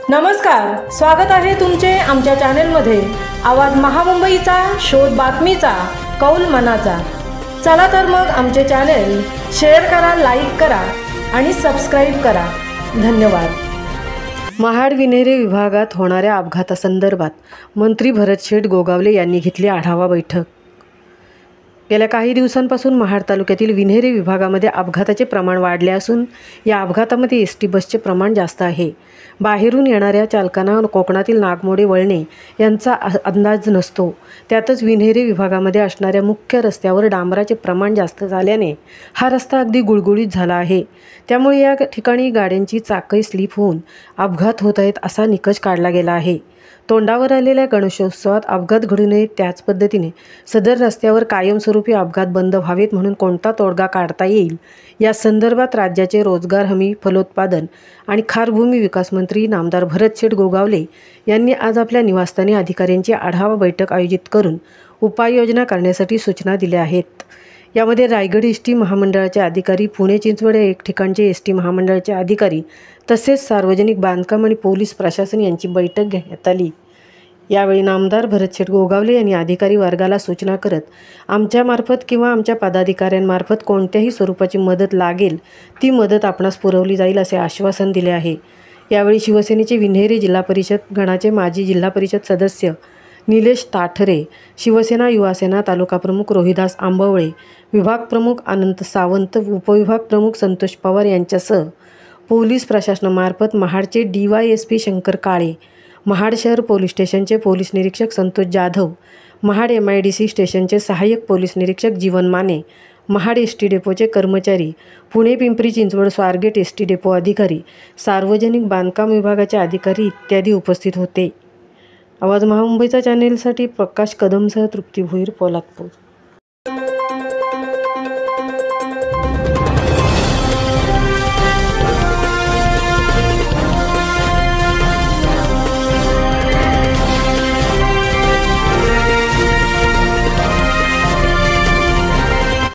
नमस्कार, स्वागत आहे तुमचे आमच्या चॅनेलमध्ये। आवाज महामुंबईचा, शोध बातमीचा, कौल मनाचा। चला तर मग आमचे चॅनेल शेअर करा, लाईक करा आणि सबस्क्राइब करा। धन्यवाद। महाड विन्हेरे विभागात होणाऱ्या अपघातासंदर्भात मंत्री भरतशेठ गोगावले यांनी घेतली आढावा बैठक। गेल्या काही दिवसांपासून महाड तालुक्यातील विन्हेरे विभागामध्ये अपघाताचे प्रमाण वाढले असून या अपघातामध्ये एसटी बसचे प्रमाण जास्त आहे। बाहेरून येणाऱ्या चालकांना कोकणातील नागमोडे वळणे यांचा अंदाज नसतो। त्यातच विन्हेरे विभागामध्ये असणाऱ्या मुख्य रस्त्यावर डांबराचे प्रमाण जास्त झाल्याने हा रस्ता अगदी गुळगुळीत झाला आहे। त्यामुळे या ठिकाणी गाड्यांची चाके स्लिप होऊन अपघात होत आहेत असा निकष काढला गेला आहे। तोंडावर आलेल्या गणेशोत्सवात अपघात घडू नयेत, त्याच पद्धतीने सदर रस्त्यावर कायमस्वरूपी अपघात बंद व्हावेत म्हणून कोणता तोडगा काढता येईल या संदर्भात राज्याचे रोजगार हमी, फलोत्पादन आणि खारभूमी विकास मंत्री नामदार भरतशेठ गोगावले यांनी आज आपल्या निवासस्थानी अधिकाऱ्यांची आढावा बैठक आयोजित करून उपाययोजना करण्यासाठी सूचना दिल्या आहेत। यामध्ये रायगड एसटी महामंडळाचे अधिकारी, पुणे चिंचवड एक ठिकाणचे एसटी महामंडळाचे अधिकारी तसेच सार्वजनिक बांधकाम आणि पोलीस प्रशासन यांची बैठक घेण्यात आली। यावेळी नामदार भरतशेठ गोगावले यांनी अधिकारी वर्गाला सूचना करत आमच्यामार्फत किंवा आमच्या पदाधिकाऱ्यांमार्फत कोणत्याही स्वरूपाची मदत लागेल ती मदत आपणास पुरवली जाईल असे आश्वासन दिले आहे। यावेळी शिवसेनेचे विन्हेरे जिल्हा परिषद गणाचे माजी जिल्हा परिषद सदस्य निलेश ताठरे, शिवसेना युवासेना तालुका प्रमुख रोहिदास आंबवळे, विभाग प्रमुख अनंत सावंत, उपविभाग प्रमुख संतोष पवार यांच्यासह पोलीस प्रशासनामार्फत महाडचे DYSP शंकर काळे, महाड शहर पोलीस स्टेशनचे पोलीस निरीक्षक संतोष जाधव, महाड MIDC स्टेशनचे सहाय्यक पोलीस निरीक्षक जीवन माने, महाड एसटी डेपोचे कर्मचारी, पुणे पिंपरी चिंचवड स्वारगेट एसटी डेपो अधिकारी, सार्वजनिक बांधकाम विभागाचे अधिकारी इत्यादी उपस्थित होते। आवाज महामुंबईचा चॅनेलसाठी प्रकाश कदमसह तृप्ती भोईर, पोलादपूर।